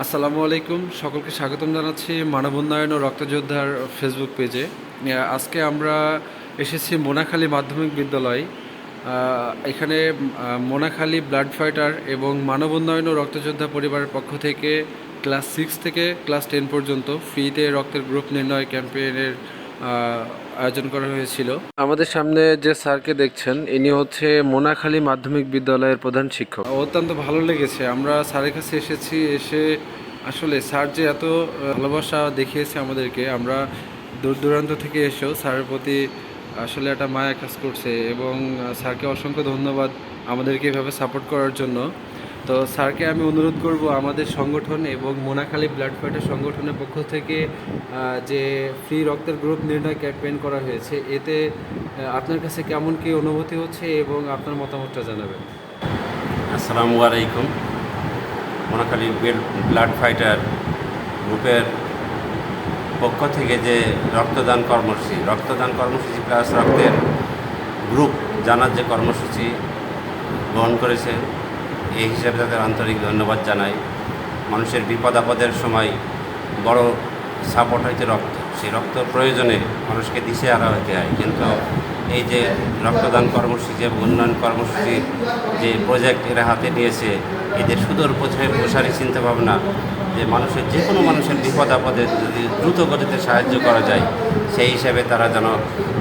আসসালামু আলাইকুম, সকলকে স্বাগতম জানাচ্ছি মানব উন্নয়ন ও রক্তযোদ্ধার ফেসবুক পেজে। আজকে আমরা এসেছি মোনাখালী মাধ্যমিক বিদ্যালয়। এখানে মোনাখালী ব্লাড ফাইটার এবং মানব উন্নয়ন ও রক্তযোদ্ধা পরিবারের পক্ষ থেকে ক্লাস 6 থেকে ক্লাস 10 পর্যন্ত ফ্রিতে রক্তের গ্রুপ নির্ণয় ক্যাম্পেইনের আয়োজন করা হয়েছিল। আমাদের সামনে যে স্যারকে দেখছেন, ইনি হচ্ছে মোনাখালী মাধ্যমিক বিদ্যালয়ের প্রধান শিক্ষক। অত্যন্ত ভালো লেগেছে, আমরা স্যারের কাছে এসেছি, এসে আসলে স্যার যে এত ভালোবাসা দেখিয়েছে আমাদেরকে, আমরা দূর দূরান্ত থেকে এসেও স্যারের প্রতি আসলে একটা মায়া কাজ করছে এবং স্যারকে অসংখ্য ধন্যবাদ আমাদেরকে এভাবে সাপোর্ট করার জন্য। তো স্যারকে আমি অনুরোধ করব আমাদের সংগঠন এবং মোনাখালী ব্লাড ফাইটার সংগঠনের পক্ষ থেকে যে ফ্রি রক্তের গ্রুপ নির্ণয় ক্যাম্পেইন করা হয়েছে, এতে আপনার কাছে কেমন কী অনুভূতি হচ্ছে এবং আপনার মতামতটা জানাবেন। আসসালামু আলাইকুম। মোনাখালী ব্লাড ফাইটার গ্রুপের পক্ষ থেকে যে রক্তদান কর্মসূচি প্লাস রক্তের গ্রুপ জানার যে কর্মসূচি গ্রহণ করেছে, এই হিসাবে তাদের আন্তরিক ধন্যবাদ জানাই। মানুষের বিপদ আপদের সময় বড় সাপোর্ট হয়েছে রক্ত, সেই রক্ত প্রয়োজনে মানুষকে দিশেহারা হতে হয়। কিন্তু এই যে রক্তদান কর্মসূচি এবং উন্নয়ন কর্মসূচির যে প্রজেক্ট এরা হাতে নিয়েছে, এদের সুদূর প্রসারী চিন্তাভাবনা যে মানুষের যে কোনো মানুষের বিপদ আপদে যদি দ্রুত গতিতে সাহায্য করা যায়, সেই হিসাবে তারা যেন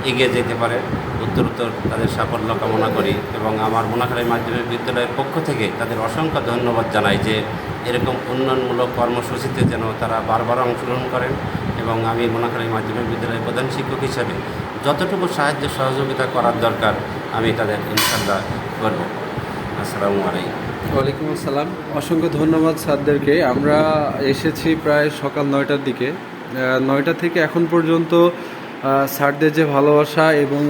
এগিয়ে যেতে পারে। উত্তরোত্তর তাদের সাফল্য কামনা করি এবং আমার মোনাখালী মাধ্যমিক বিদ্যালয়ের পক্ষ থেকে তাদের অসংখ্য ধন্যবাদ জানাই যে এরকম উন্নয়নমূলক কর্মসূচিতে যেন তারা বারবার অংশগ্রহণ করেন এবং আমি মোনাখালী মাধ্যমিক বিদ্যালয়ের প্রধান শিক্ষক হিসাবে যতটুকু সাহায্য সহযোগিতা করার দরকার আমি তাদের ইনশাল্লাহ করব। আসসালামু আলাইকুম। ওয়ালাইকুম আসসালাম, অসংখ্য ধন্যবাদ স্যারদেরকে। আমরা এসেছি প্রায় সকাল 9টার দিকে। 9টা থেকে এখন পর্যন্ত স্যারদের যে ভালোবাসা এবং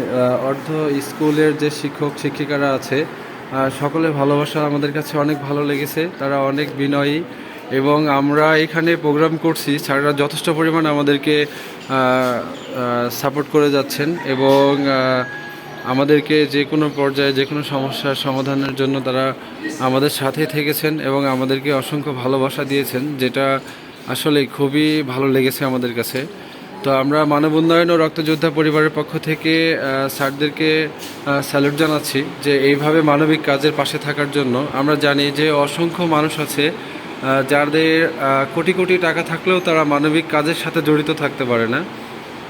অর্ধ স্কুলের যে শিক্ষক শিক্ষিকারা আছে, সকলের ভালোবাসা আমাদের কাছে অনেক ভালো লেগেছে। তারা অনেক বিনয়ী এবং আমরা এখানে প্রোগ্রাম করছি, স্যাররা যথেষ্ট পরিমাণ আমাদেরকে সাপোর্ট করে যাচ্ছেন এবং আমাদেরকে যে কোনো পর্যায়ে যে কোনো সমস্যার সমাধানের জন্য তারা আমাদের সাথে থেকেছেন এবং আমাদেরকে অসংখ্য ভালোবাসা দিয়েছেন, যেটা আসলে খুবই ভালো লেগেছে আমাদের কাছে। তো আমরা মানব উন্নয়ন ও রক্তযোদ্ধা পরিবারের পক্ষ থেকে স্যারদেরকে স্যালুট জানাচ্ছি যে এইভাবে মানবিক কাজের পাশে থাকার জন্য। আমরা জানি যে অসংখ্য মানুষ আছে যাদের কোটি কোটি টাকা থাকলেও তারা মানবিক কাজের সাথে জড়িত থাকতে পারে না।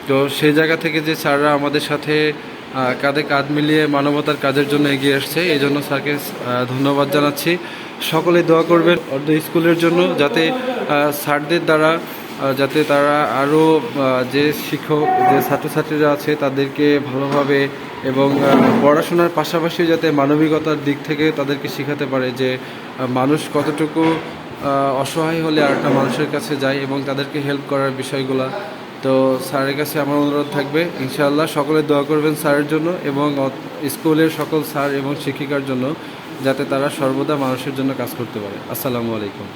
তো সেই জায়গা থেকে যে স্যাররা আমাদের সাথে কাঁধে কাঁধ মিলিয়ে মানবতার কাজের জন্য এগিয়ে আসছে, এই জন্য স্যারকে ধন্যবাদ জানাচ্ছি। সকলে দোয়া করবেন অর্ধ স্কুলের জন্য, যাতে স্যারদের দ্বারা যাতে তারা আরও যে শিক্ষক যে ছাত্রছাত্রীরা আছে তাদেরকে ভালোভাবে এবং পড়াশোনার পাশাপাশি যাতে মানবিকতার দিক থেকে তাদেরকে শেখাতে পারে যে মানুষ কতটুকু অসহায় হলে আরেকটা মানুষের কাছে যায় এবং তাদেরকে হেল্প করার বিষয়গুলো। তো স্যারের কাছে আমার অনুরোধ থাকবে ইনশাআল্লাহ সকলে দোয়া করবেন স্যারের জন্য এবং স্কুলের সকল স্যার এবং শিক্ষিকার জন্য, যাতে তারা সর্বদা মানুষের জন্য কাজ করতে পারে। আসসালামু আলাইকুম।